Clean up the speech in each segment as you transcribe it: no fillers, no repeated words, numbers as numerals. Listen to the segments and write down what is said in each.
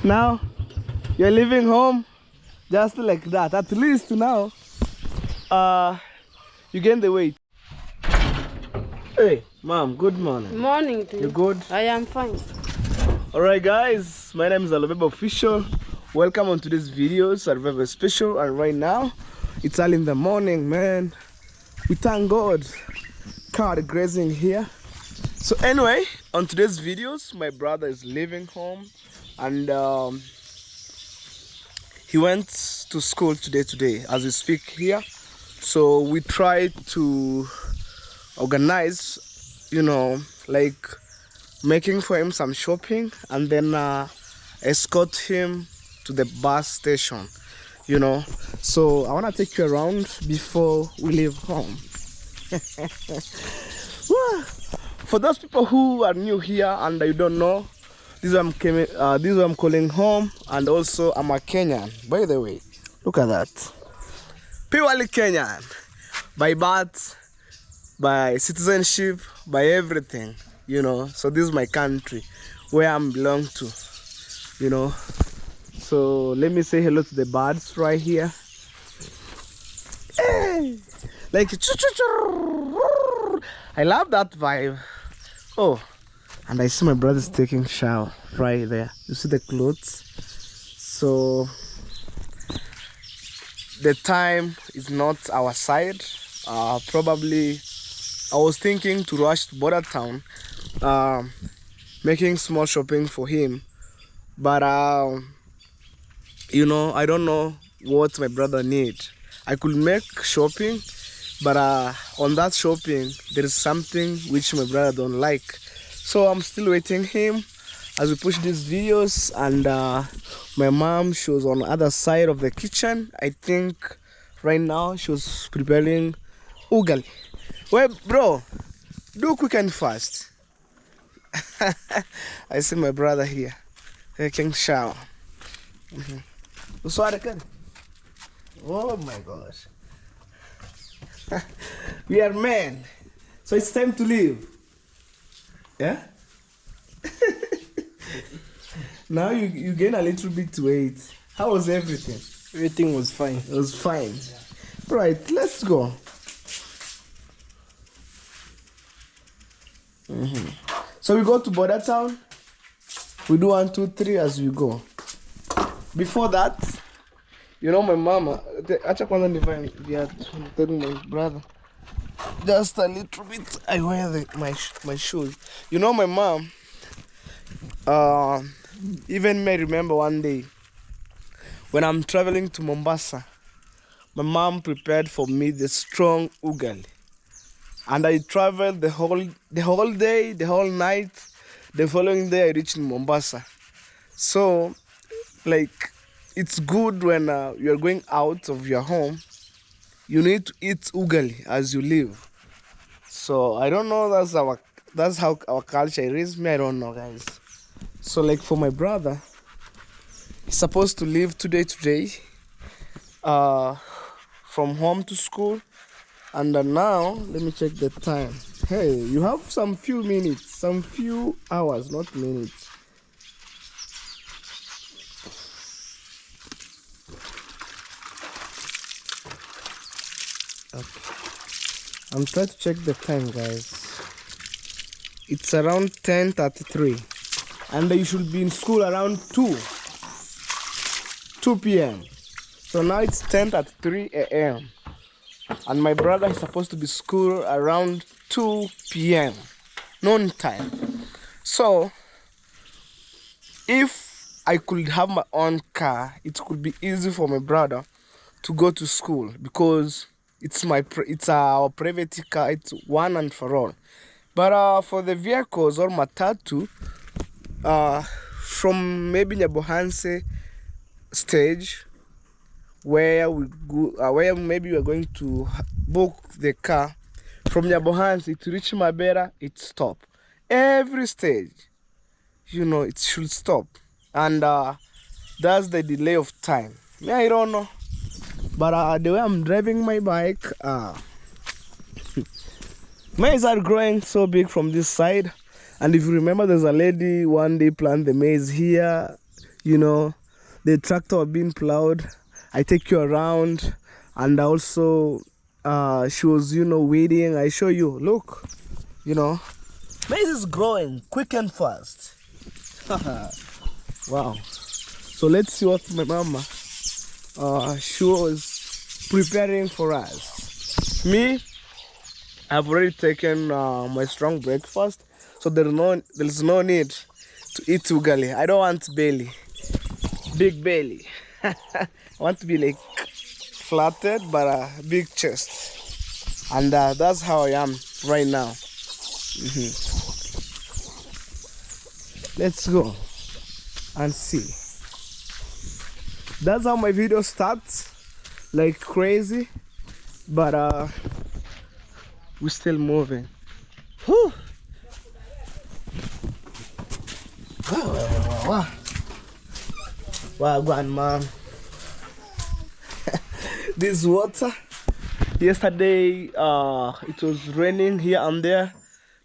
Now you're leaving home just like that. At least now you gain the weight. Hey mom, good morning. Morning to you. You good? I am fine. Alright guys, my name is Alobeba Official. Welcome on today's video, Survivor Special. And right now it's early in the morning, man. We thank God. Car grazing here. So anyway, on today's videos, my brother is leaving home and he went to school today as we speak here. So we try to organize, you know, like making for him some shopping and then escort him to the bus station, you know. So I want to take you around before we leave home. For those people who are new here and you don't know, this is what I'm calling home, and also I'm a Kenyan, by the way. Look at that. Purely Kenyan, by birth, by citizenship, by everything, you know. So this is my country where I belong to, you know. So let me say hello to the birds right here. Hey! Like I love that vibe. Oh, and I see my brother's taking shower right there. You see the clothes? So the time is not our side. Probably I was thinking to rush to border town, making small shopping for him, but you know, I don't know what my brother needs. I could make shopping, but on that shopping there is something which my brother don't like. So I'm still waiting him as we push these videos, and my mom, she was on the other side of the kitchen. I think right now she was preparing ugali. Well, bro, do quick and fast. I see my brother here taking shower. Oh my gosh. We are men, so it's time to leave. Yeah. Now you gain a little bit weight. How was everything? Everything was fine. It was fine. Right, let's go. So we go to border town. We do 1, 2, 3 as we go. Before that, you know, my mama, acha kwanza nivae viatu, telling my brother. Just a little bit I wear my shoes. You know, my mom, even may remember one day when I'm traveling to Mombasa, my mom prepared for me the strong ugali, and I traveled the whole day, the whole night. The following day I reached Mombasa. So like, it's good when you're going out of your home, you need to eat ugali as you live. So I don't know, that's how our culture is. Me, I don't know, guys. So like for my brother, he's supposed to leave today from home to school, and now let me check the time. Hey, you have some few minutes, some few hours, not minutes. Okay, I'm trying to check the time, guys. It's around 10:33, and you should be in school around 2 p.m. So now it's 10:33 a.m. and my brother is supposed to be school around 2 p.m. noon time. So if I could have my own car, it could be easy for my brother to go to school, because it's our private car. It's one and for all. But for the vehicles or matatu, from maybe Nyabohanse stage, where we go, where maybe we're going to book the car, from Nyabohanse to reach Mabera, it stop. Every stage, you know, it should stop, and that's the delay of time. Me, I don't know, but the way I'm driving my bike, maize are growing so big from this side. And if you remember, there's a lady one day planted the maize here. you know, the tractor being plowed. I take you around, and also she was, weeding. I show you, look, maize is growing quick and fast. Wow. So let's see what my mama she was preparing for us. Me, I've already taken my strong breakfast, so there's no need to eat ugali. I don't want belly, big belly. I want to be like flatted but a big chest, and that's how I am right now. Let's go and see. That's how my video starts, like crazy, but we're still moving. Whew. Wow, man. This water. Yesterday, it was raining here and there,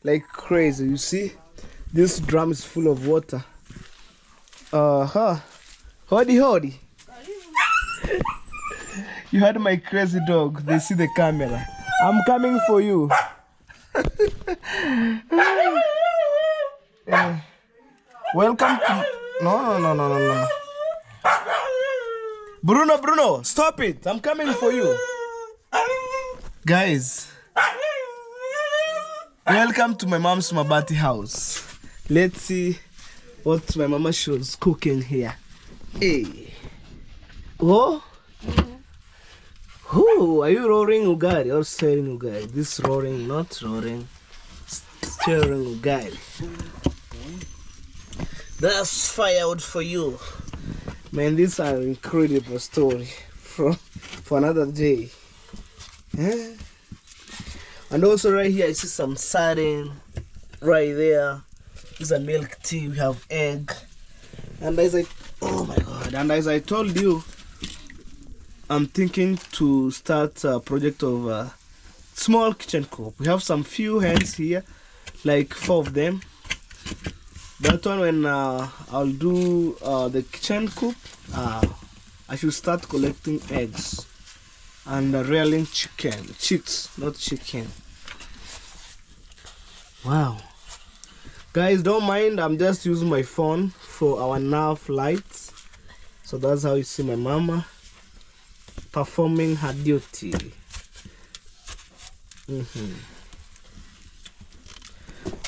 like crazy. You see, this drum is full of water. Howdy. You heard my crazy dog. They see the camera. I'm coming for you. Welcome to... No. Bruno, stop it. I'm coming for you. Guys, welcome to my mom's Mabati house. Let's see what my mama was cooking here. Hey. Oh? Who are you roaring ugali or stirring ugali? This roaring, not roaring, stirring ugali. That's firewood for you, man. These are incredible story for another day. And also right here I see some sardine right there. This is a milk tea. We have egg, and as I told you, I'm thinking to start a project of a small kitchen coop. We have some few hens here, like 4 of them. That one, when I'll do the kitchen coop, I should start collecting eggs and rearing chicks, not chicken. Wow. Guys, don't mind, I'm just using my phone for our nav lights. So that's how you see my mama performing her duty.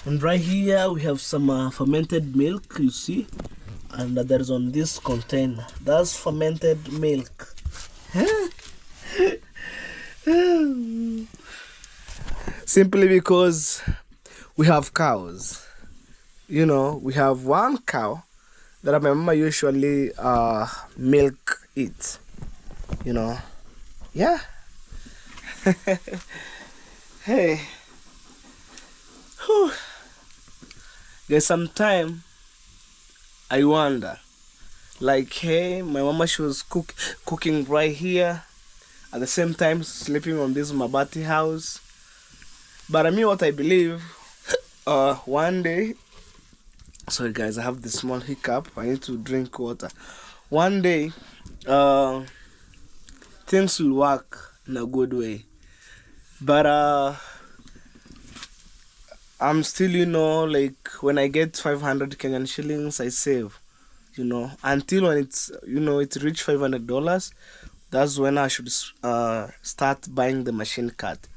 And right here we have some fermented milk, you see, and there's on this container. That's fermented milk. Simply because we have cows. You know, we have one cow that my mama usually milk it. You know, yeah. Hey. Whew. There's some time I wonder, like, hey, my mama, she was cooking right here, at the same time sleeping on this Mabati house. But I mean, what I believe, one day, sorry guys, I have this small hiccup, I need to drink water. One day, things will work in a good way. But I'm still, you know, like when I get 500 Kenyan shillings, I save, you know, until when it's, you know, it reach $500. That's when I should start buying the machine cut.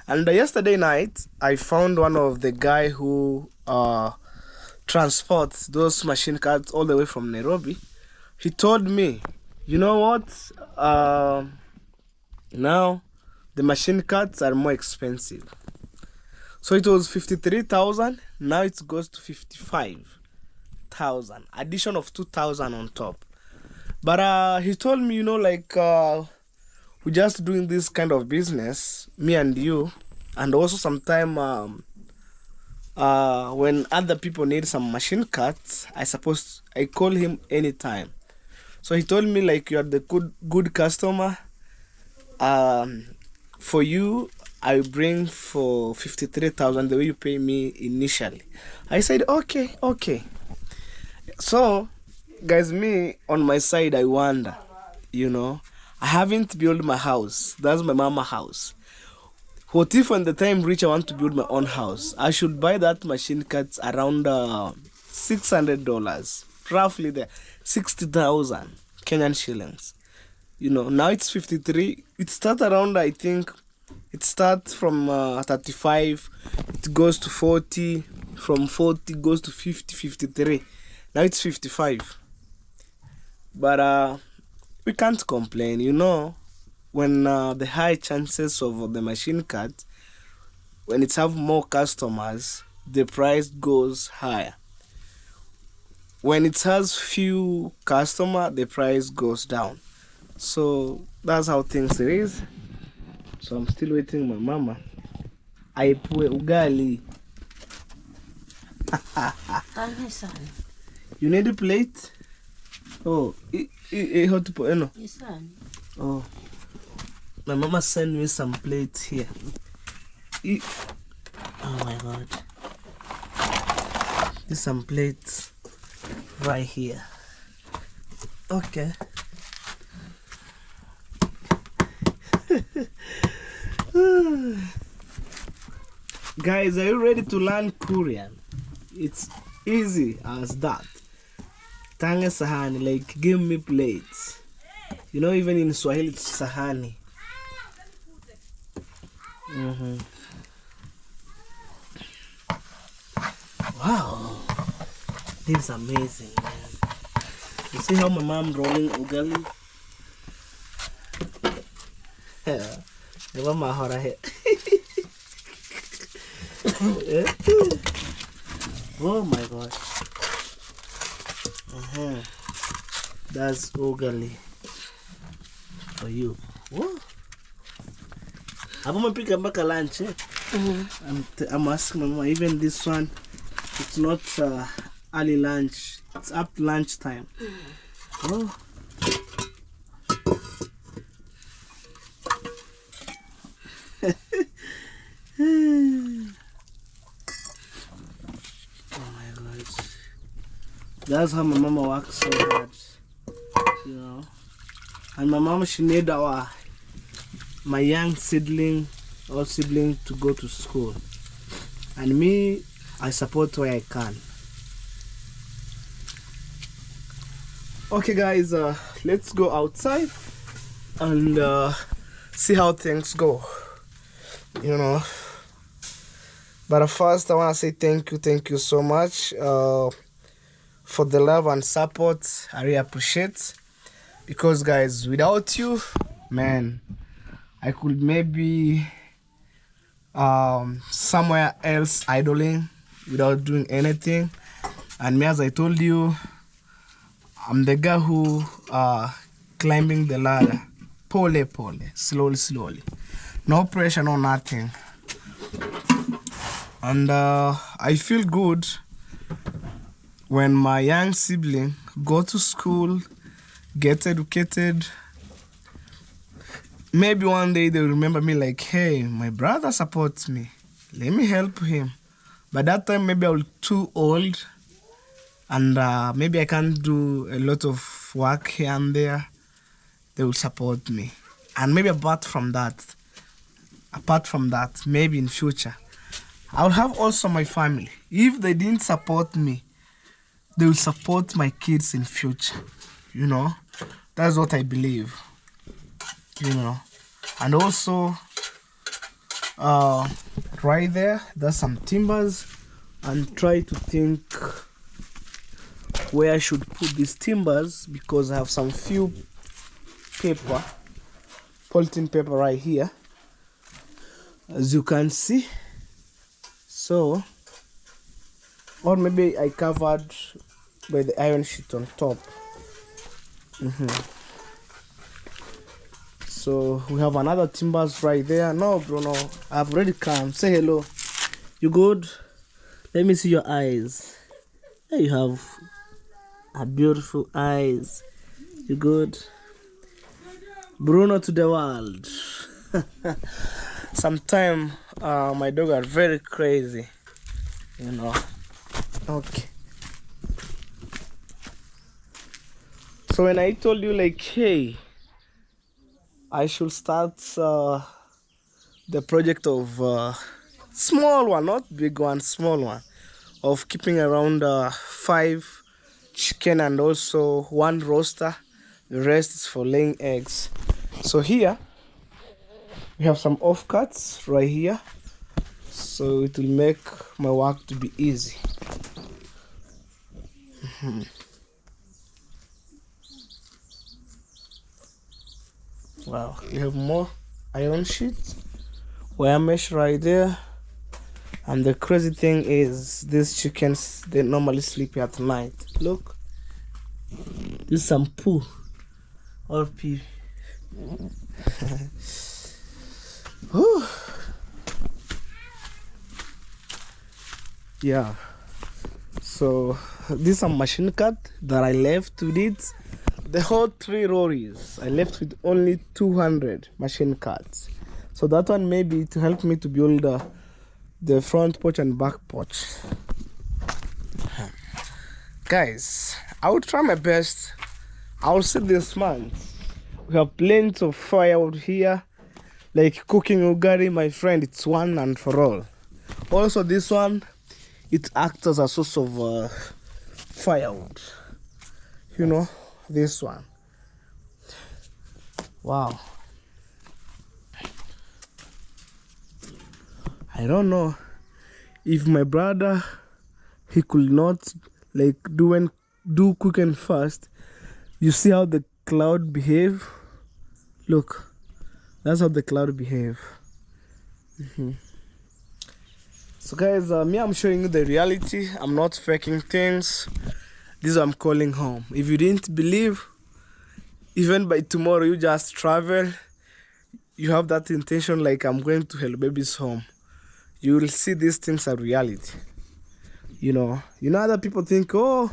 And yesterday night, I found one of the guy who transports those machine cuts all the way from Nairobi. He told me, you know what? Now the machine cuts are more expensive. So it was 53,000. Now it goes to 55,000. Addition of 2,000 on top. But he told me, you know, like we're just doing this kind of business, me and you, and also sometime when other people need some machine cuts, I call him anytime. So he told me, like, you are the good customer. For you, I bring for 53,000 the way you pay me initially. I said, okay. So Guys, me on my side, I wonder, you know, I haven't built my house. That's my mama house. What if when the time reach I want to build my own house? I should buy that machine cuts around $600, roughly there, 60,000 Kenyan shillings. You know, now it's 53. It starts around, I think, it starts from 35, it goes to 40, from 40 goes to 50, 53. Now it's 55. But we can't complain, you know, when the high chances of the machine cut, when it have more customers, the price goes higher. When it has few customer, the price goes down. So that's how things it is. So I'm still waiting my mama. Aipue ugali. You need a plate? Oh, how to put no? Oh, my mama sent me some plates here. Oh my God. There's some plates right here. Okay. Guys, are you ready to learn Korean? It's easy as that. Tange sahani, like give me plates. You know, even in Swahili it's sahani. Wow, this is amazing, man. You see how my mom rolling ugali? Yeah, my heart ahead. Oh my God. That's ugali for you. Whoa. I'm gonna pick up a lunch. I'm asking my mama, even this one, it's not early lunch, it's up lunchtime. Oh. Oh my God. That's how my mama works so hard, you know. And my mama, she need my young sibling to go to school. And me, I support where I can. Okay guys, let's go outside and see how things go, you know. But first I want to say thank you so much for the love and support. I really appreciate, because guys, without you, man, I could maybe somewhere else idling without doing anything. And me, as I told you, I'm the guy who climbing the ladder, pole, slowly, no pressure, no nothing. And I feel good when my young sibling go to school, get educated. Maybe one day they'll remember me like, hey, my brother supports me, let me help him. By that time, maybe I'll be too old, and maybe I can't do a lot of work here and there. They will support me. And maybe apart from that, maybe in future, I'll have also my family. If they didn't support me, they will support my kids in future. You know, that's what I believe. You know, and also right there's some timbers, and try to think where I should put these timbers, because I have some few polythene paper right here, as you can see. So, or maybe I covered by the iron sheet on top. So we have another timbers right there. No, Bruno, I've already come. Say hello. You good? Let me see your eyes. There you have a beautiful eyes. You good? Bruno to the world. Sometimes my dog are very crazy, you know. Okay. So when I told you like, hey, I should start the project of small one, not big one, small one, of keeping around 5 chicken and also 1 roaster. The rest is for laying eggs. So here we have some offcuts right here, so it will make my work to be easy. Wow, we have more iron sheets, wire mesh right there. And the crazy thing is, these chickens, they normally sleep at night. Look, this is some poo or pee. Yeah, so this is some machine cut that I left with it. The whole 3 lorries, I left with only 200 machine cuts. So that one maybe to help me to build the front porch and back porch. Guys, I will try my best. I will see this month. We have plenty of firewood here, like cooking ugali, my friend. It's one and for all. Also, this one, it acts as a source of firewood. You know, this one. Wow. I don't know if my brother, he could not like do cooking first. You see how the cloud behave? Look, that's how the cloud behave. So guys, me, I'm showing you the reality. I'm not faking things. This is what I'm calling home. If you didn't believe, even by tomorrow you just travel, you have that intention like I'm going to Hello Baby's home, you will see these things are reality. You know other people think, oh,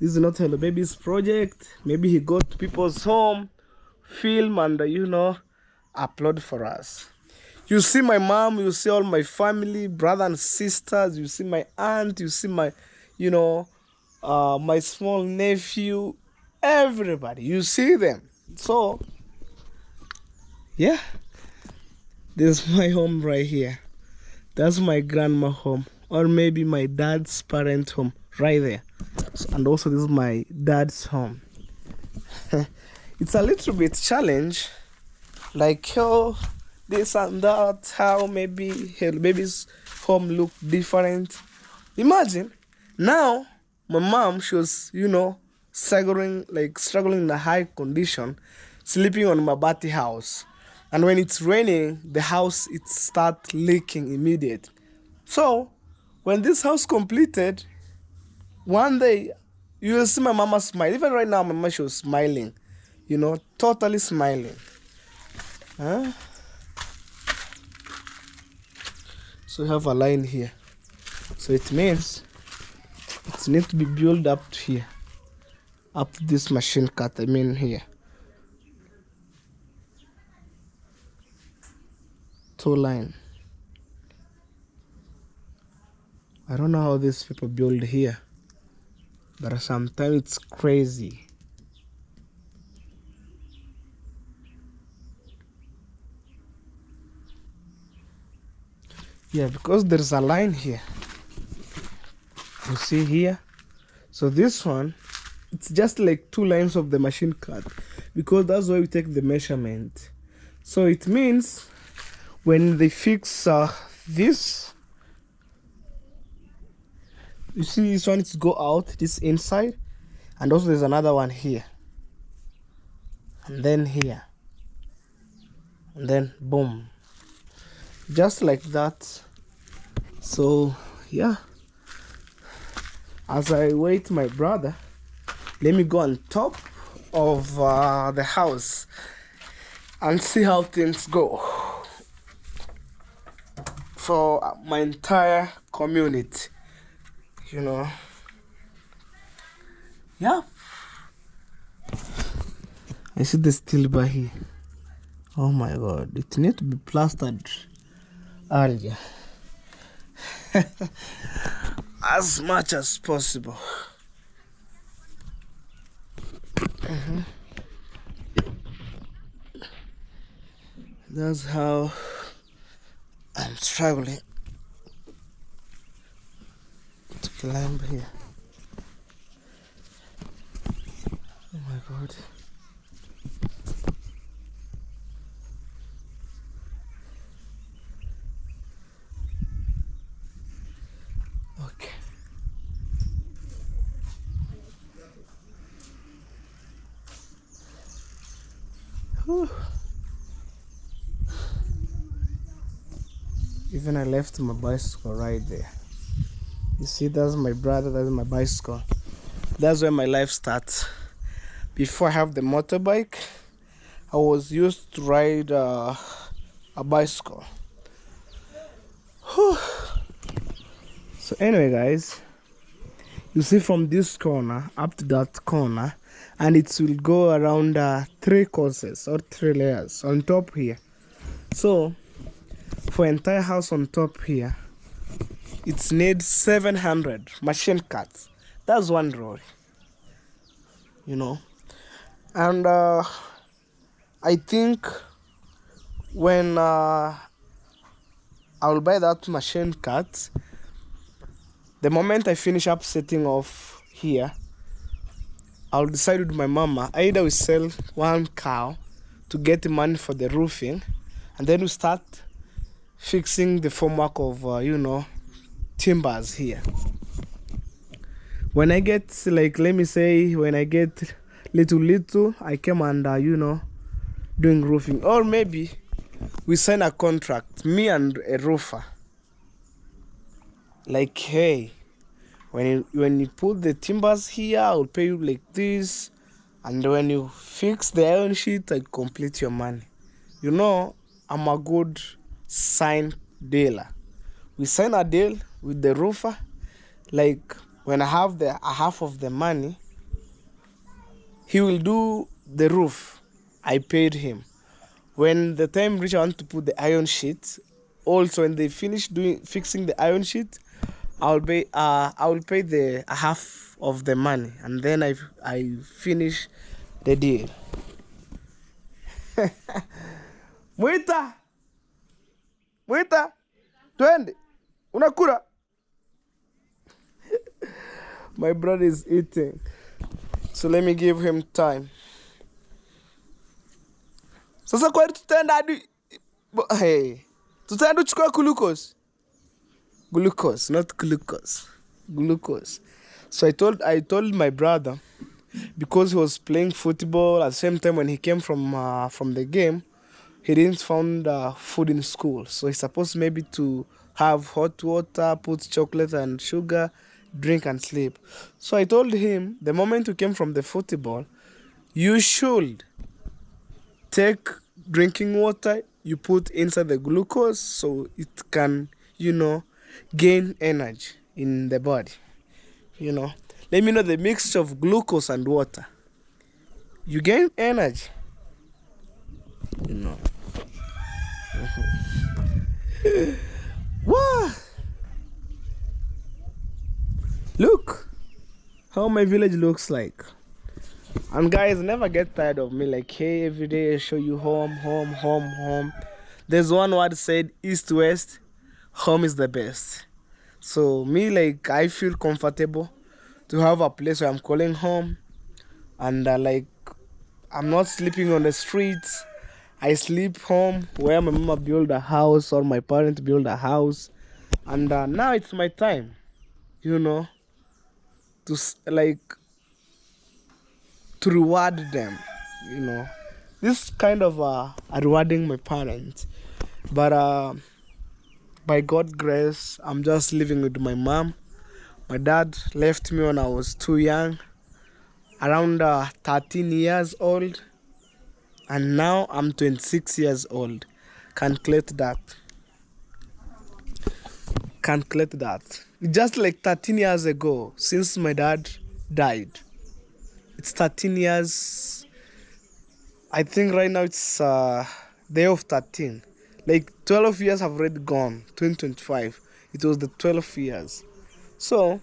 this is not Hello Baby's project. Maybe he go to people's home, film and upload for us. You see my mom, you see all my family, brother and sisters, you see my aunt, you see my my small nephew, everybody, you see them. So yeah, this is my home right here. That's my grandma home, or maybe my dad's parent home right there. And also this is my dad's home. It's a little bit challenge, like how this and that, how maybe her baby's home look different. Imagine now my mom, she was struggling in a high condition, sleeping on my mabati house. And when it's raining, the house, it start leaking immediately. So when this house completed, one day you will see my mama smile. Even right now, my mama, she was smiling, totally smiling. Huh? So we have a line here. So it means it needs to be built up to here, up to this machine cut. I mean here. 2 line. I don't know how these people build here, but sometimes it's crazy. Yeah, because there's a line here. You see here? So this one, it's just like 2 lines of the machine cut, because that's why we take the measurement. So it means when they fix this, you see this one, it's go out, this inside, and also there's another one here, and then here, and then boom, just like that. So yeah, as I wait my brother, let me go on top of the house and see how things go for my entire community. Yeah, I see the steel bar here. Oh my god, it needs to be plastered earlier. As much as possible. That's how I'm struggling to climb here. Oh my god. Okay. Whew. Even I left my bicycle right there. You see, that's my brother, that's my bicycle. That's where my life starts. Before I have the motorbike, I was used to ride a bicycle. Whew. So anyway, guys, you see from this corner up to that corner, and it will go around 3 courses or 3 layers on top here. So for entire house on top here, it needs 700 machine cuts. That's one roll, you know. And I think when I will buy that machine cut, the moment I finish up setting off here, I'll decide with my mama, either we sell one cow to get the money for the roofing, and then we start fixing the formwork of timbers here. When I get, like, let me say, when I get little, I come and doing roofing. Or maybe we sign a contract, me and a roofer, like, hey, when you put the timbers here, I'll pay you like this, and when you fix the iron sheet, I complete your money. I'm a good sign dealer. We sign a deal with the roofer, like, when I have the half of the money, he will do the roof. I paid him. When the time reach, I want to put the iron sheet. Also, when they finish fixing the iron sheet, I will pay the half of the money, and then I finish the deal. Mwita, twende, unakula. My brother is eating, so let me give him time. Sasa kwa tutaenda hadi hey, tutaenda kuchukua glucose, not glucose. So I told my brother, because he was playing football at the same time. When he came from the game, he didn't find food in school, so he's supposed maybe to have hot water, put chocolate and sugar, drink and sleep. So I told him, the moment you came from the football, you should take drinking water, you put inside the glucose so it can gain energy in the body. Let me know the mixture of glucose and water, you gain energy. Wow. Look how my village looks like. And guys, never get tired of me, like, hey, every day I show you home. There's one word said, east west, home is the best. So me, like, I feel comfortable to have a place where I'm calling home, and like, I'm not sleeping on the streets. I sleep home where my mama built a house or my parents built a house, and now it's my time, to reward them. This kind of rewarding my parents, but by God's grace, I'm just living with my mom. My dad left me when I was too young, around 13 years old, and now I'm 26 years old. Calculate that. Just like 13 years ago since my dad died. It's 13 years. I think right now it's day of 13. Like 12 years have already gone. 2025. It was the 12 years. So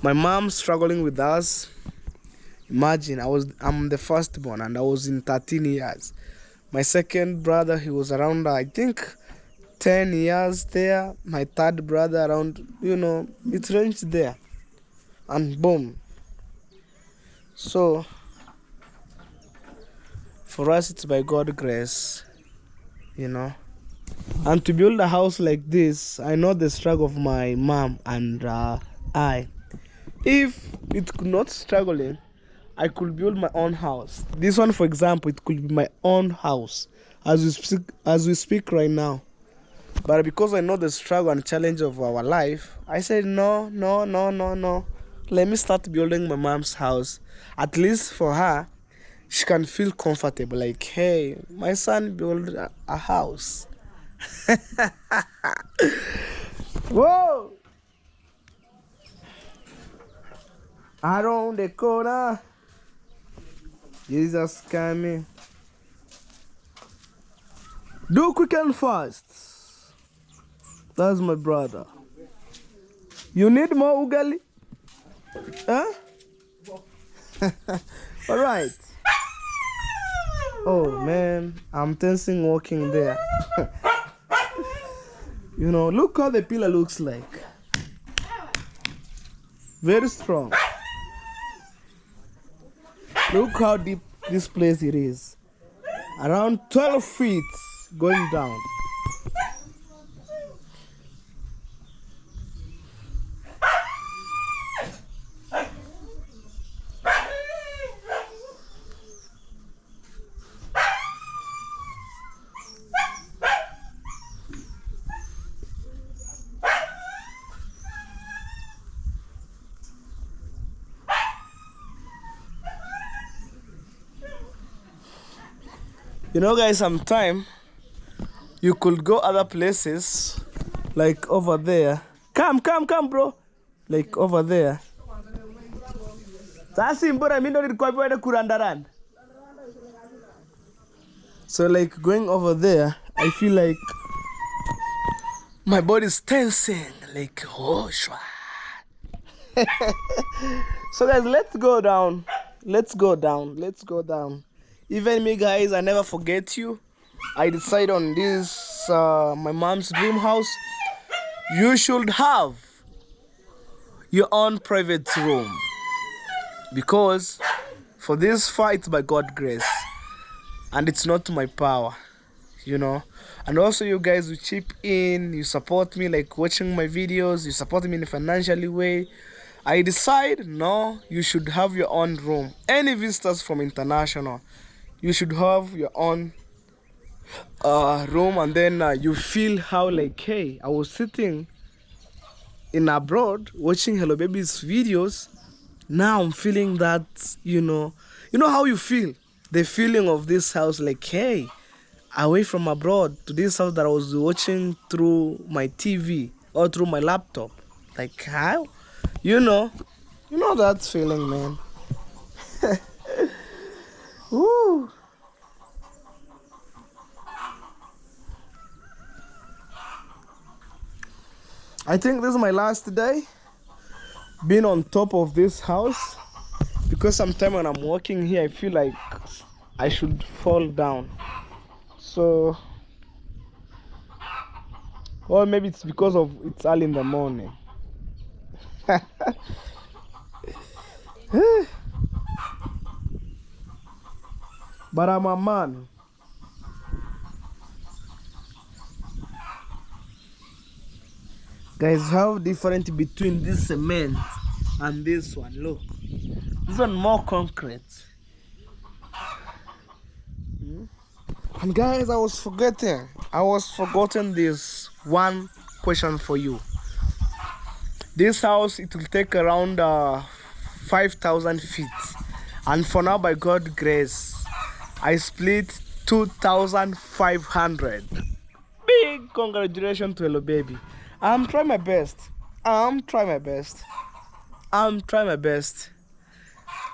my mom struggling with us. Imagine, I'm the firstborn and I was in 13 years. My second brother, he was around, I think, 10 years there. My third brother around, it ranged there. And boom. So, for us, it's by God's grace, you know. And to build a house like this, I know the struggle of my mom and I. If it could not struggling, I could build my own house. This one, for example, it could be my own house as we speak right now. But because I know the struggle and challenge of our life, I said no, no, no, no, no. Let me start building my mom's house. At least for her, she can feel comfortable. Like, hey, my son built a house. Whoa! Around the corner, Jesus coming. Do quick and fast. That's my brother. You need more ugali? Huh? All right. Oh man, I'm tensing walking there. Look how the pillar looks like. Very strong. Look how deep this place it is. Around 12 feet going down. Guys, sometime you could go other places, like over there. Come, bro. Like over there. So like going over there, I feel like my body's tensing. Like, oh, shwa. So guys, let's go down. Let's go down. Even me, guys, I never forget you. I decide on this, my mom's dream house. You should have your own private room. Because for this fight by God's grace. And it's not my power, And also you guys who chip in, you support me, like watching my videos, you support me in a financially way. I decide, no, you should have your own room. Any visitors from international, you should have your own room, and then you feel how like, hey, I was sitting in abroad watching Hello Baby's videos. Now I'm feeling that, you know how you feel, the feeling of this house, like, hey, away from abroad to this house that I was watching through my TV or through my laptop. Like, how? You know that feeling, man. Woo. I think this is my last day being on top of this house, because sometimes when I'm walking here, I feel like I should fall down. So, or maybe it's because of it's early in the morning. But I'm a man. Guys, how different between this cement and this one? Look, this one more concrete. And guys, I was forgotten this one question for you. This house, it will take around 5,000 feet, and for now, by God's grace, I split 2,500. Big congratulations to Hello Baby. I'm trying my best.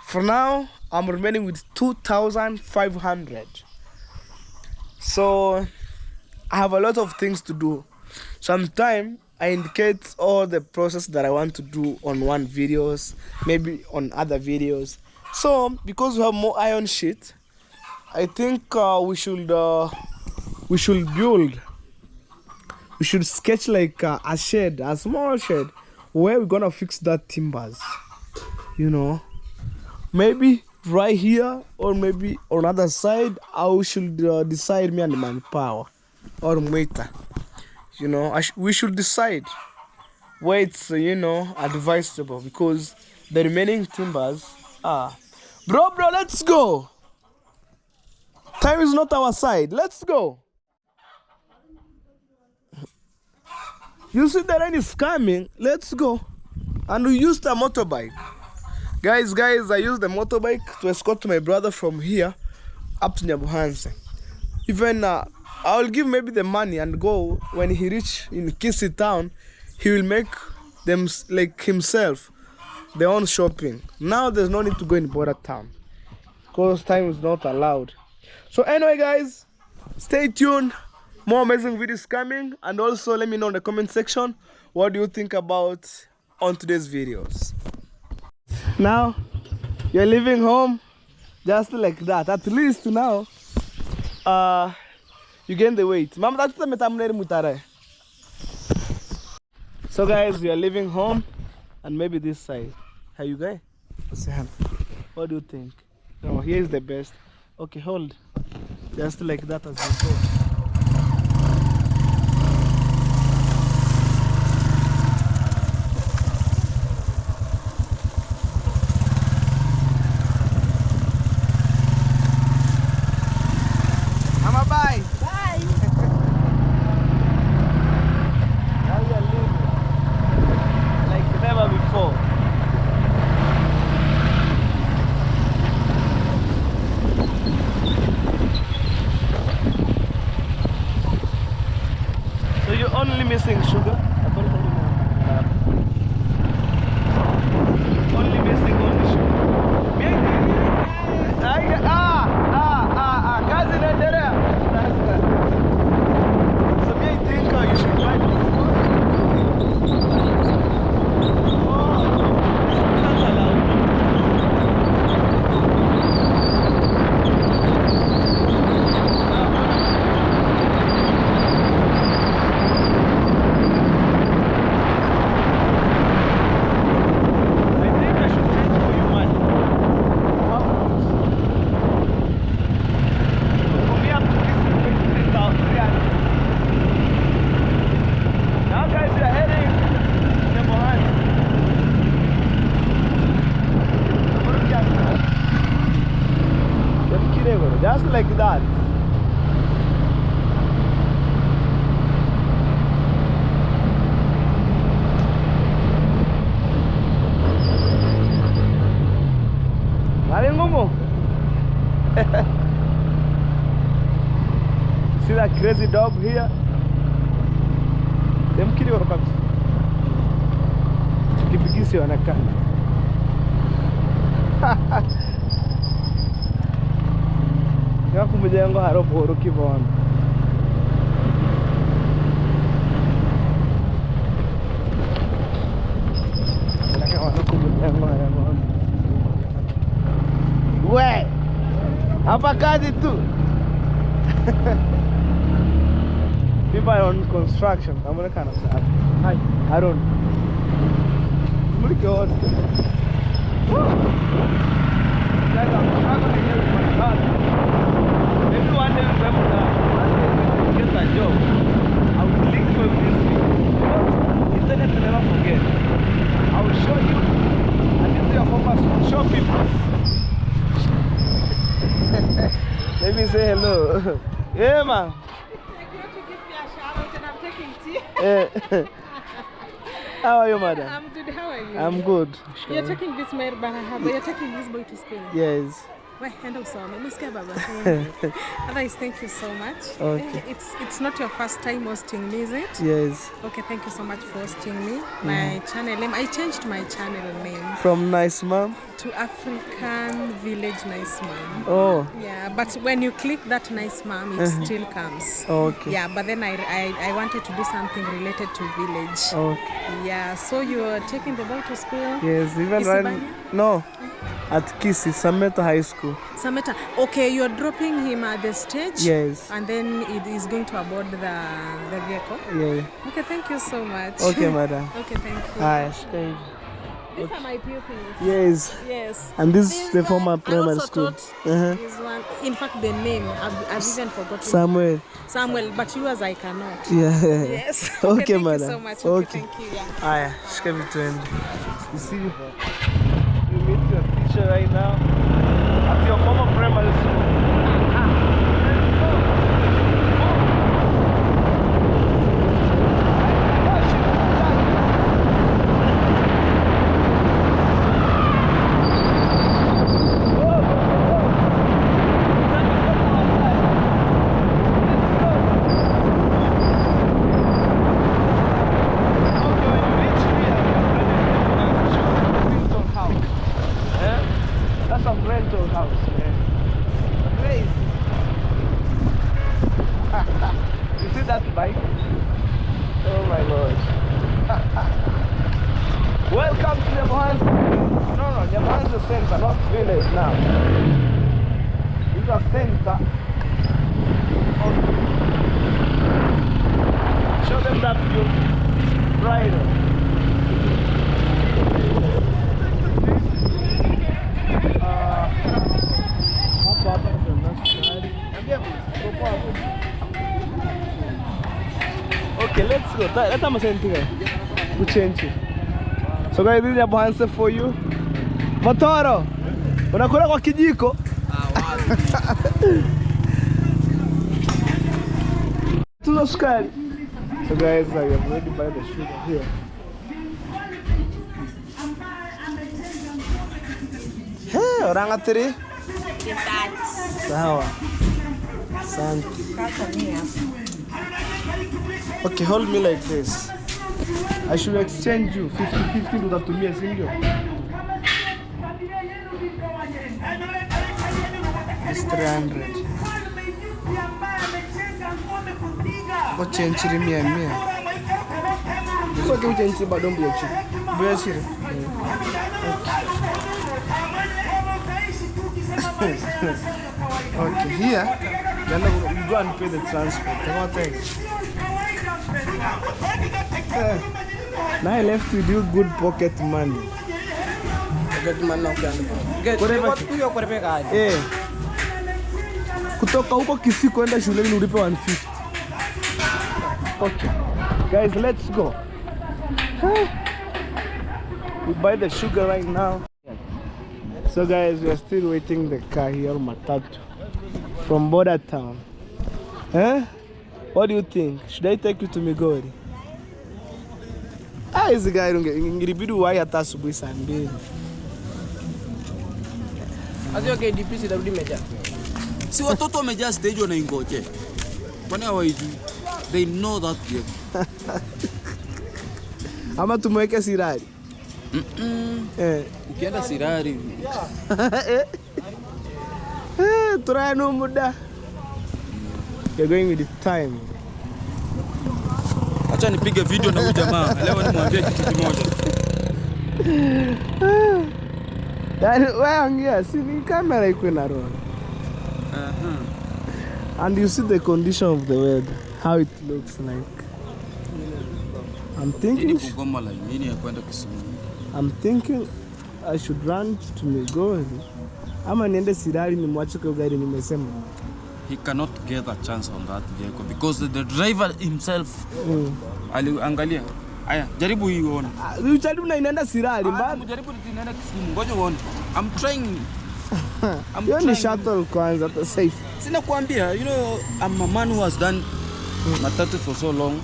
For now, I'm remaining with 2,500. So I have a lot of things to do. Sometimes I indicate all the process that I want to do on one videos, maybe on other videos. So because we have more iron sheet, I think we should build. We should sketch like a shed, a small shed, where we're gonna fix that timbers. You know, maybe right here or maybe on other side. I should decide, me and the manpower or waiter. You know, we should decide where it's advisable, because the remaining timbers are. Bro, let's go. Time is not our side. Let's go. You see the rain is coming. Let's go. And we used a motorbike. Guys, I used the motorbike to escort my brother from here up to Nyabuhanse. Even I'll give maybe the money and go. When he reach in Kisi town, he will make them like himself their own shopping. Now there's no need to go in border town because time is not allowed. So anyway, guys, stay tuned. More amazing videos coming, and also let me know in the comment section what do you think about on today's videos. Now you're leaving home just like that. At least now you gain the weight. So guys, we are leaving home, and maybe this side. How you guys? What do you think? No, here is the best. Okay, hold. Just like that as we go. Only missing sugar. Only missing only sugar. So me, I think you should try this. Just like that. See that crazy dog here? Them kidding or comes. Kipigisi wanakana. Yaku mujengo haropo uruki bono. Naka wanaku mujengo haropo. We, hapa kazi tu. People are on construction. I'm gonna kind of sad. Hi, I don't. Look at God. Guys, I'm struggling here with my car. Maybe one day we'll get that job. I will link for this video. Internet will never forget. I will show you, and this is your focus. Show people. Let me say hello. Yeah, man. How are you, madam? I'm good. How are you? I'm good. You're taking this you're taking this boy to school. Yes. Otherwise, thank you so much. Okay. It's not your first time hosting me, is it? Yes. Okay, thank you so much for hosting me. My channel name, I changed my channel name From Nice Mom to African Village Nice Mom. Oh. Yeah, but when you click that Nice Mom, it still comes. Okay. Yeah, but then I wanted to do something related to village. Okay. Yeah, so you're taking the boy to school? Yes, even right. No, at Kisi, Sameta High School. Sameta. Okay, you're dropping him at the stage? Yes. And then he's going to aboard the vehicle? Yeah. Okay, thank you so much. Okay, madam. Okay, thank you. Hi, stay. These are my pupils. Yes. Yes. And this is the former primary school. This one. In fact, the name, I've even forgotten. Samuel. Samuel, but yours I cannot. Yeah. Yes. Okay, thank madam. you so much. Okay. Thank you. Yeah. Hi, Shkevi Twend. You see, you meet your teacher right now at your former primary school. Welcome to Nyabohansa. No, Nyabohansa Center, not village now. It's a center. Show them that view. Right. Okay, let's go. Let them send it. We change it. So guys, this is Nyabohansa for you. Motoro, unakula kwa kijiko? Tuzo sukari. So guys, I have already buy the sugar here. Hey, orang atiri? Sawa. Asante. Okay, hold me like this. I should exchange you 50-50 tutatumia, si ndio? It's 300. Kwa chenchiri mia. Kwa kiu chenchiri bado mbio chiri. Mbio chiri. Okay, here, then you go and pay the transport. Now I left with you good pocket money. Pocket money kutoka huko Kisii kwenda shuleni ulipe 150. Okay. Guys, let's go. We buy the sugar right now. So guys, we are still waiting the car here, Matatu, from Border Town. What do you think? Should I take you to Migori? Hizi gari ingilibidi uwahi hata asubuhi saa 2. Azio KDP sitarudi meja. Si watoto wamejaa stage wanaingoje. Kwani hawajui? They know that game. Ama tumweke Sirari. Ukienda Sirari. Turano muda. You're going with the time. Acha nipige video na huyu jamaa. Leo nimwambie kitu kimoja. Yaani wewe ongea, si ni kamera iko na roll. And you see the condition of the weather, how it looks like. I'm thinking I should run to Migori. Ama niende Sirari nimwache kwa gari nimesema. He cannot get a chance on that vehicle because the driver himself aliangalia. Aya, jaribu uione. Jaribu na inaenda Sirari mbali. Jaribu inaenda Kisumu. Ngoja uone. I'm trying. Hiyo ni shuttle kwanza to safe. Sina kuambia, you know, I'm a man who has done matatu for so long.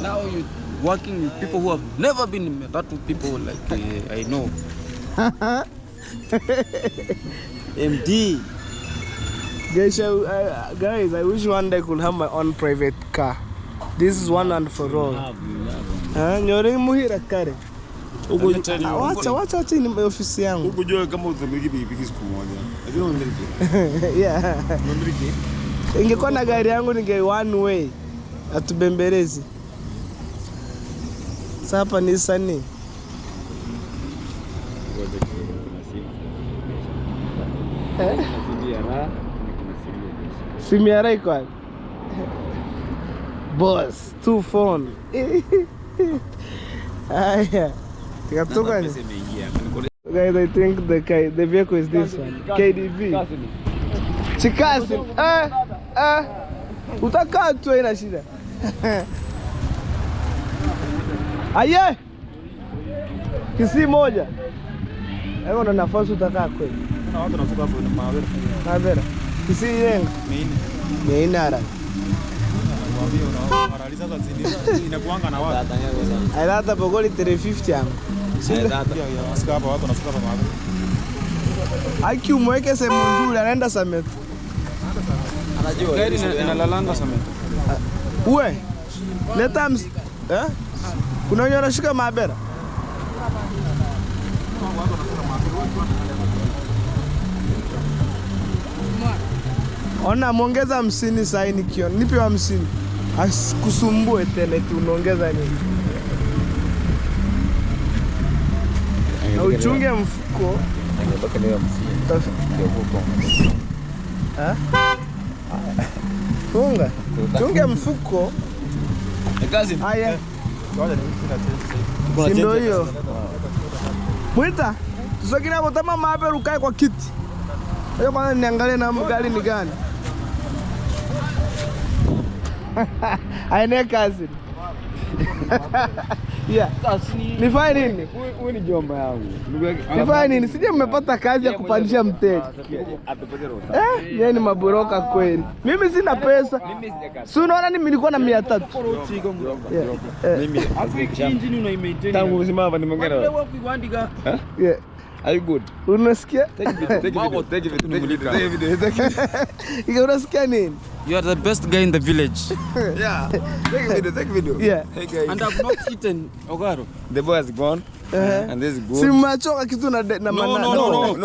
Now you working with people who have never been in matatu people like I know. MD. Guys, I wish one day I could have my own private car. This is one and for all. Nyore muhira kare. Wacha ni ofisi yangu. Ukujua kama utamiliki pikipiki siku moja. Ndio unamiliki. Yeah. Unamiliki. Ingekuwa na gari yangu ninge one way. Atubembelezi. Sasa hapa ni sani. Simu ya Rai kwa boss, two phone. Aya. Tikatoka ni. Guys, I think the vehicle is this one. KDV. Chikasi. Utakaa tu ina shida. Aye. Kisi moja. Ego na nafasi utakaa kweli. Kuna watu wanasuka hapo na mawele. Mabera. Kisi yenga. Meini ara. Mwambie unaanaliza za zidi inakuanga na watu. Aidha bogoli 350 yangu. Wanasuka hapa watu wanasuka hapa mawele. Aki umweke sehemu nzuri anaenda Samet. Anajua gari inalalanga Samet. Uwe. Leta kuna wenye wanashika mabera. Ona muongeza 50 sasa nikiona. Nipe 50. Asikusumbue tena tu unaongeza nini? Na uchunge mfuko. Angebaka leo 50. Funga. Chunge mfuko. Kazi. Haya. Ndio hiyo. Mwita. Tusogea hapo tama mabera ukae kwa kiti. Hayo kwanza niangalie na gari ni gani. Aine kazi. Yeah. Nifanye nini? Wewe ni jomba yangu. Nifanye nini? Sije mmepata kazi ya kupandisha mteja. Yeye ni maburoka kweli. Mimi sina pesa. Si unaona mimi nilikuwa na 300. Mimi engine una maintain. Tangu uzima hapa nimeongea. Wewe kuandika. Yeah. Are you good? Unasikia? Take video. Unasikia nini? You are the best guy in the village. Yeah. Take video. Yeah. Hey guys. And I've not eaten Ogaro. The boy has gone. And this is good. Si mmechoka kitu na maneno.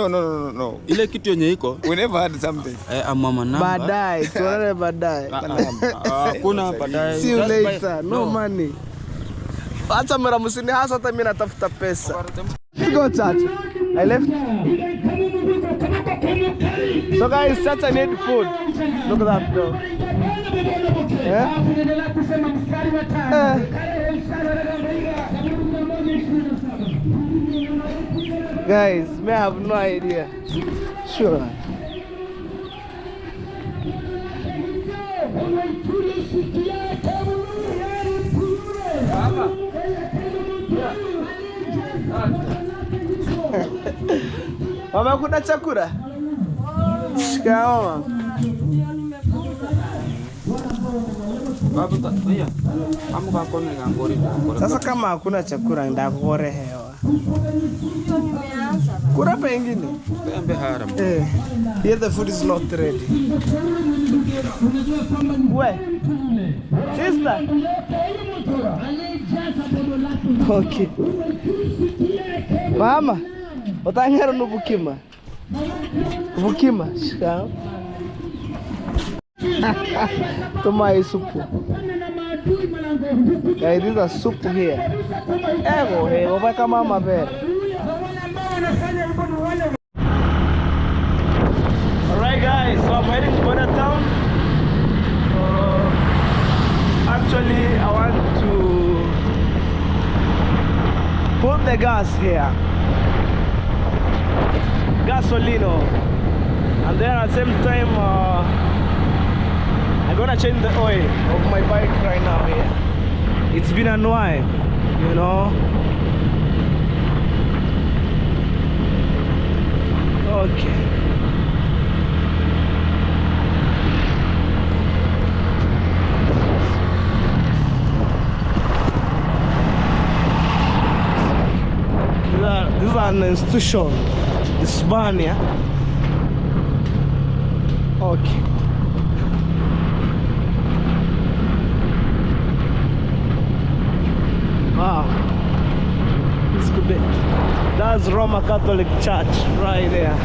No. Ile kitu yenye iko. We never had something. Mama namba. Baadaye, tuonane baadaye. Hakuna baadaye. See you later. No money. Acha mara msini hasa hata mimi natafuta pesa. Go Chacha. I left. So guys, Chacha need food. Look at that dog. Yeah? Guys, may I have no idea. Sure. Mama, kuna chakula? Shikamoo. Sasa kama hakuna chakula ndakore hewa. Kuna pengine? Here the food is not ready. Where? Sister? Okay. Mama, utangaro no bukima. Bukima, shikamoo. Toma soup. Guys, this is a soup here. Ego, hey, wapaka mama bear. Alright guys, so I'm heading to Border Town. Actually, I want to put the gas here. Gasolino. And then at the same time, I'm gonna change the oil of my bike right now here. It's been a while, you know. Okay. This is an institution. It's Spania. Okay. Wow. This could be. That's Roma Catholic Church right there.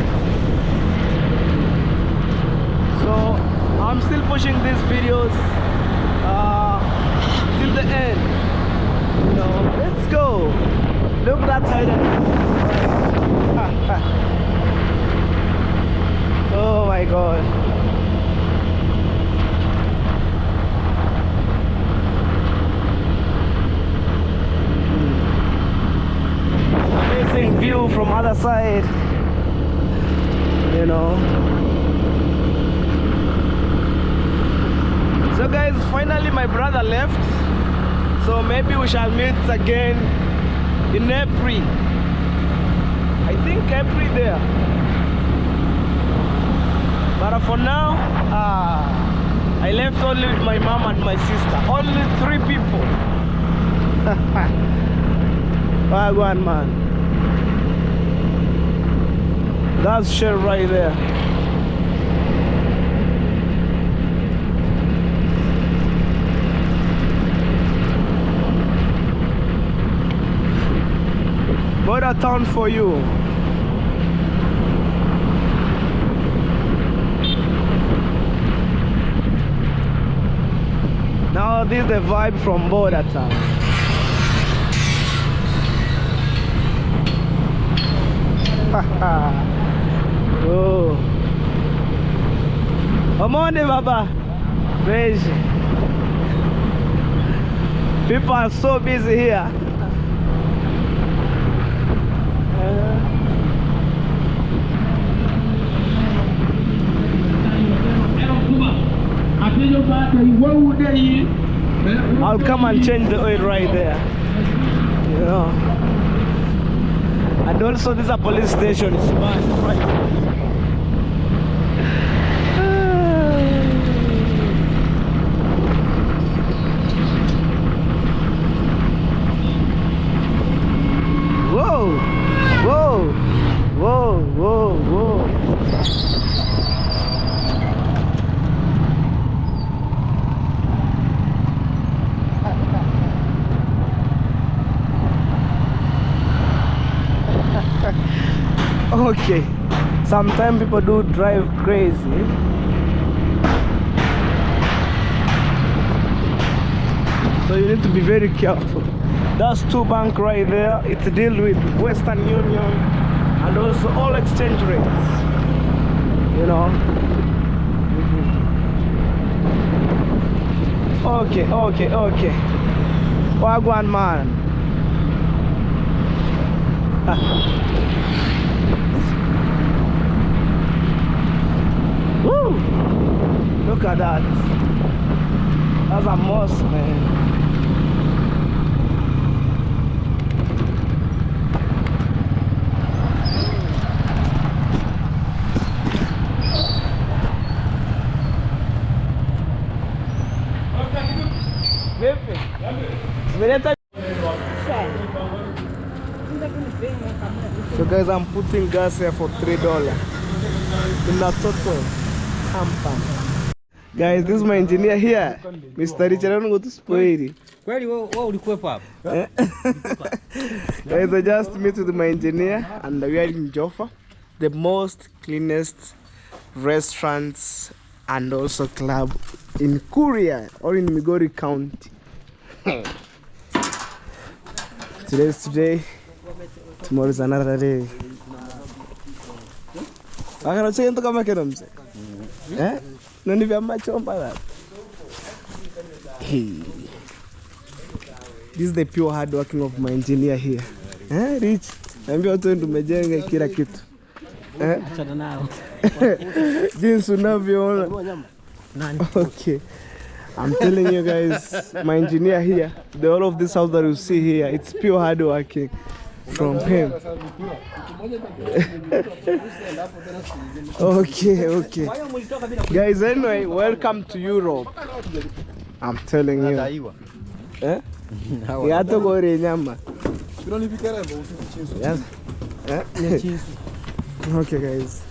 So I'm still pushing these videos till the end. You know, let's go. Look that side. god. Amazing view from other side, you know. So guys, finally my brother left, so maybe we shall meet again in April. I think April there. But for now, I left only with my mom and my sister. Only 3 people. Wagwan, man. That's shit right there. Border town for you. Now this is the vibe from border town. Oh. Amone baba. Crazy. People are so busy here. I'll come and change the oil right there. You know. And also this is a police station. It's right. Whoa! Whoa! Whoa! Whoa! Whoa! Okay, sometimes people do drive crazy. So you need to be very careful. That's 2 bank right there. It's deal with Western Union and also all exchange rates. You know. Okay. Wagwan, man. Woo! Look at that. That's a mosque, man. So guys, I'm putting gas here for $3 in the total hamper. Guys, this is my engineer here, Mr. Richard. I don't go to spoil it. Guys, I just met with my engineer and we are in Joffa, the most cleanest restaurants and also club in Kuria or in Migori County. Today's today, tomorrow is another day. I can say to come back and eh? No need to much on that. Hey. This is the pure hard working of my engineer here. Eh, Rich? I'm going to mejenga kila kitu. Eh? Achana nao. Jinsi unavyoona. Okay. I'm telling you guys, my engineer here, the all of this house that you see here, it's pure hard working from him. Okay. Guys, anyway, welcome to Europe. I'm telling you. Eh? Ya to go nyama. Yes. Eh? Okay, guys.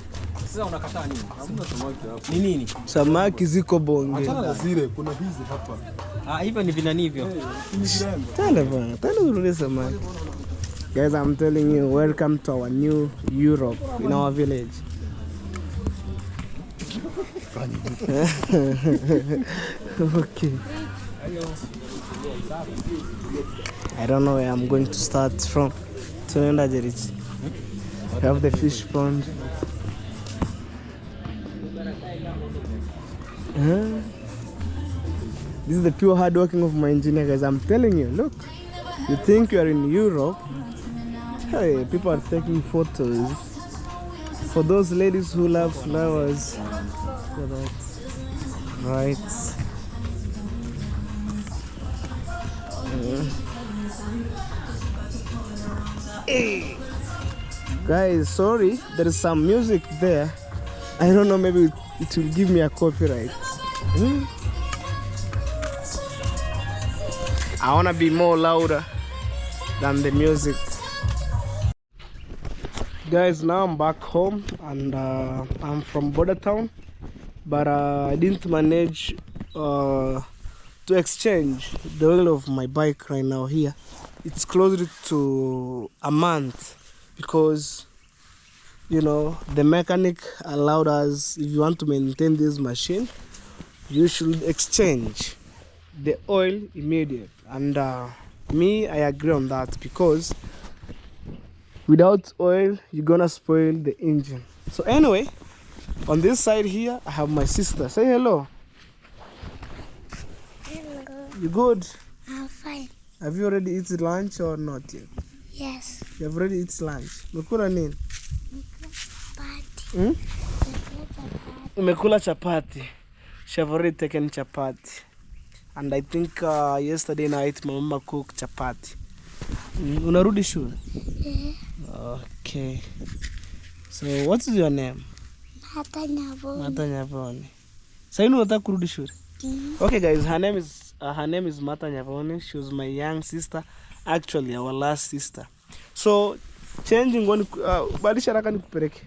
Sasa unakataa nini? Hamna samaki hapo. Ni nini? Samaki ziko bonge. Achana na zile, kuna hizi hapa. Hivyo ni vinanivyo. Tanda bana, tanda urudi samaki. Guys, I'm telling you, welcome to our new Europe in our village. Okay. I don't know where I'm going to start from. We have the fish pond. Huh? This is the pure hard working of my engineer, guys. I'm telling you, look. You think you are in Europe? Hey, people are taking photos. For those ladies who love flowers. Look at that. Right. Hey. Guys, sorry, there is some music there. I don't know, maybe it will give me a copyright. I wanna be more louder than the music. Guys, now I'm back home and I'm from border town, but I didn't manage to exchange the oil of my bike right now here. It's close to a month because, you know, the mechanic allowed us, if you want to maintain this machine, you should exchange the oil immediate. And me, I agree on that, because without oil you're gonna spoil the engine. So anyway, on this side here I have my sister. Say hello. Hello. You good? I'm fine. Have you already eaten lunch or not yet? Yes. You have already eaten lunch. Umekula nini? Chapati. Umekula chapati. She have already taken chapati. And I think yesterday night my mama cooked chapati. Unarudi shule? Yeah. Okay. So what is your name? Mata Nyaboni. Mata Nyaboni. Sasa hivi unataka kurudi shule? Okay guys, her name is Mata Nyaboni. She was my young sister, actually our last sister. So changing one balisha raka nikupeleke.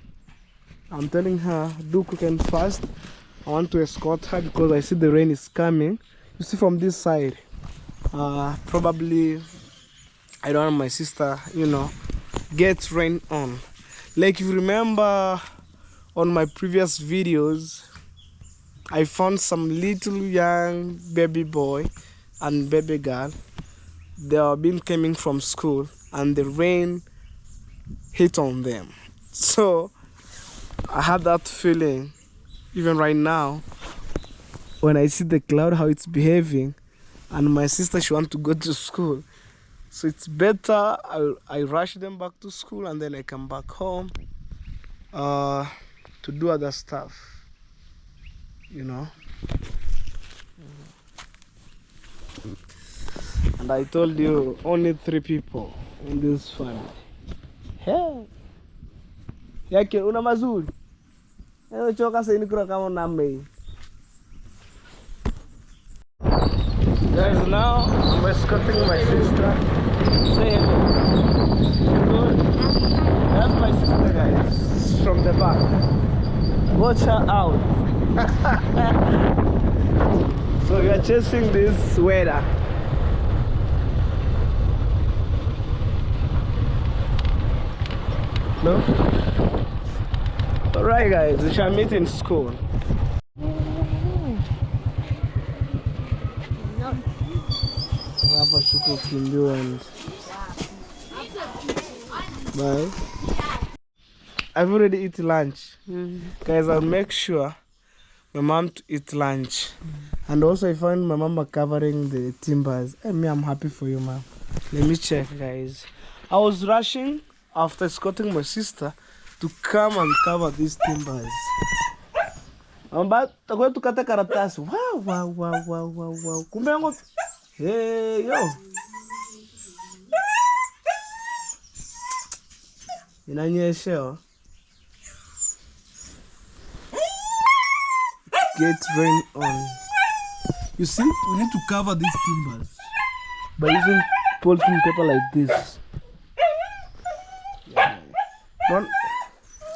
I'm telling her do cooking fast. I want to escort her because I see the rain is coming. You see from this side, probably I don't want my sister, you know, get rain on. Like if you remember on my previous videos, I found some little young baby boy and baby girl. They have been coming from school and the rain hit on them. So I have that feeling even right now when I see the cloud, how it's behaving, and my sister, she wants to go to school. So it's better I rush them back to school and then I come back home to do other stuff, you know. And I told you only 3 people in this family. Hey. Yake una mazuri. Choka sasa nikura kama name. Guys, now I'm escorting my sister. Say hello. Good. That's my sister, guys, from the back. Watch her out. So we are chasing this weather. No? Alright guys, we shall meet in school. Hapa shuko kimbio and bye. I've already eaten lunch. Guys, I'll make sure my mom to eat lunch. And also I found my mama covering the timbers. Hey, me, I'm happy for you, mom. Let me check, guys. I was rushing after escorting my sister to come and cover these timbers. I'm about to go to kata karatasi. Wow. Kumbe. Hey, yo. Inanyesha. Get rain on. You see, we need to cover these timbers by using polythene paper like this. Don't.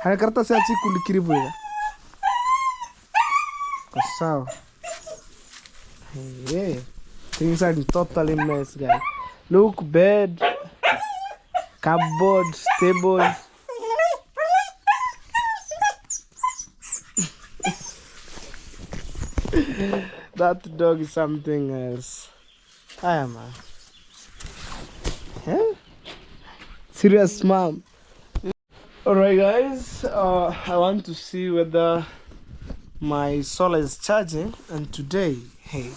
Hanakarta sa chi kulikiribu ya. Kasao. Hey. Things are totally mess, guys. Look, bed, cupboard, table. That dog is something else. I am. Huh? Serious, mom. Alright, guys. I want to see whether my solar is charging, and today, hey,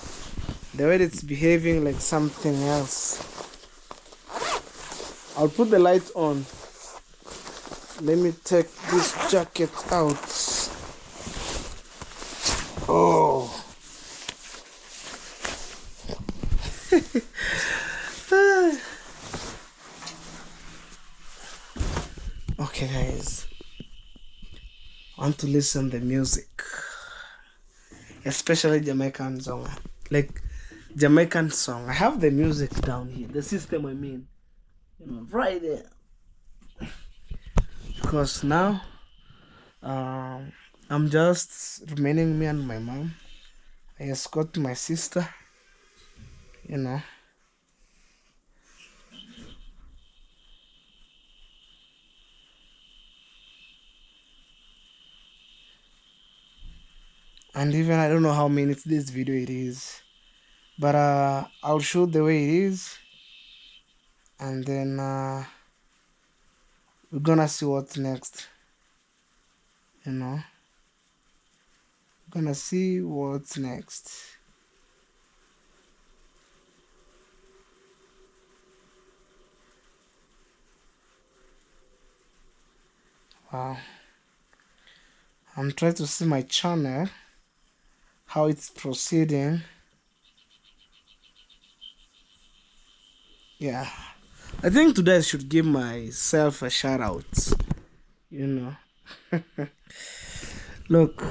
the way it's behaving like something else. I'll put the light on. Let me take this jacket out. Oh. Okay, guys. I want to listen the music, especially Jamaican song, like Jamaican song. I have the music down here, the system. I mean, right there. Because now, I'm just remaining me and my mom. I escort my sister. And even I don't know how minutes this video it is, but I'll shoot the way it is, and then we're gonna see what's next. We're gonna see what's next. Wow. I'm trying to see my channel, how it's proceeding. Yeah, I think today I should give myself a shout out. Look,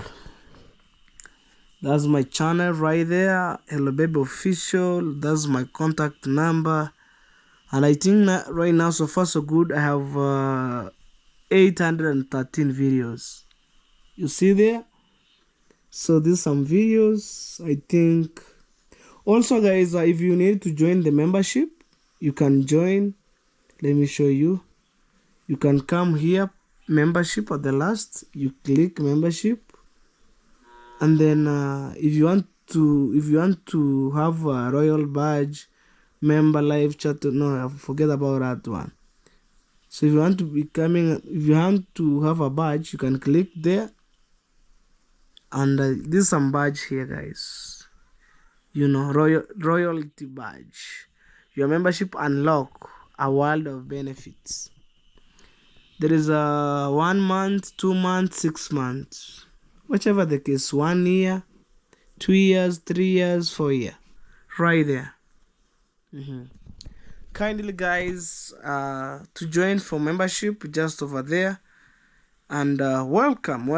that's my channel right there, Hello Baby Official. That's my contact number, and I think that right now, so far so good, I have 813 videos. You see there? So these some videos, I think. Also, guys, if you need to join the membership, you can join. Let me show you. You can come here, membership at the last. You click membership, and then if you want to have a royal badge, member live chat, no, forget about that one. So if you want to have a badge, you can click there, and there's some badge here, guys. Royalty badge. Your membership unlock a world of benefits. There is a 1 month, 2 months, 6 months, whichever the case. 1 year, 2 years, 3 years, 4 years, right there. Kindly, guys, to join for membership, just over there, and welcome.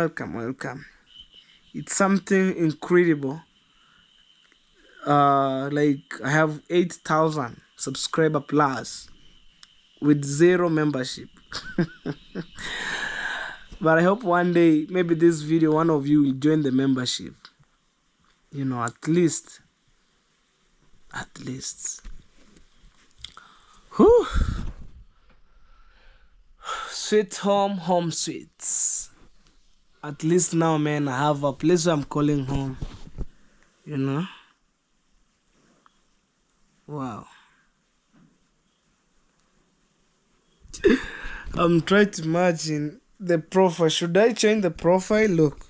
It's something incredible. Like I have 8,000 subscriber plus with 0 membership. But I hope one day, maybe this video, one of you will join the membership. At least. Whew. Sweet home sweets. At least now, man, I have a place I'm calling home. Wow. I'm trying to imagine the profile. Should I change the profile? Look.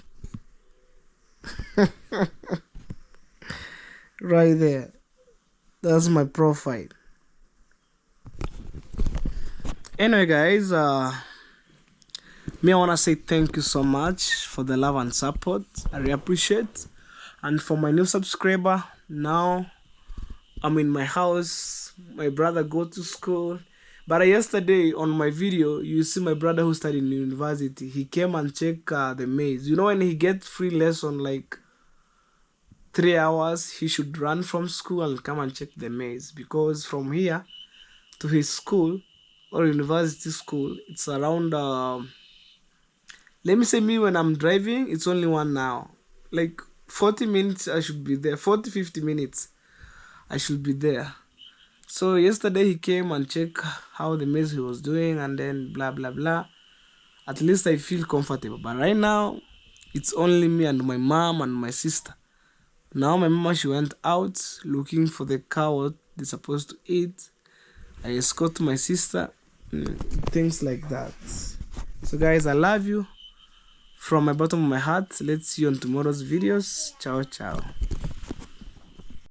Right there. That's my profile. Anyway, guys, I want to say thank you so much for the love and support. I really appreciate. And for my new subscriber, now I'm in my house. My brother go to school. But yesterday on my video, you see my brother who studied in university. He came and checked the maze. When he gets free lesson like 3 hours, he should run from school and come and check the maze. Because from here to his school or university school, it's around, let me say me when I'm driving, it's only 1 hour. Like 40 minutes I should be there. 40-50 minutes I should be there. So yesterday he came and checked how the maze he was doing, and then blah blah blah. At least I feel comfortable. But right now it's only me and my mom and my sister. Now my mama, she went out looking for the cow what they're supposed to eat. I escort my sister, things like that. So guys, I love you. From my bottom of my heart, let's see you on tomorrow's videos. Ciao, ciao.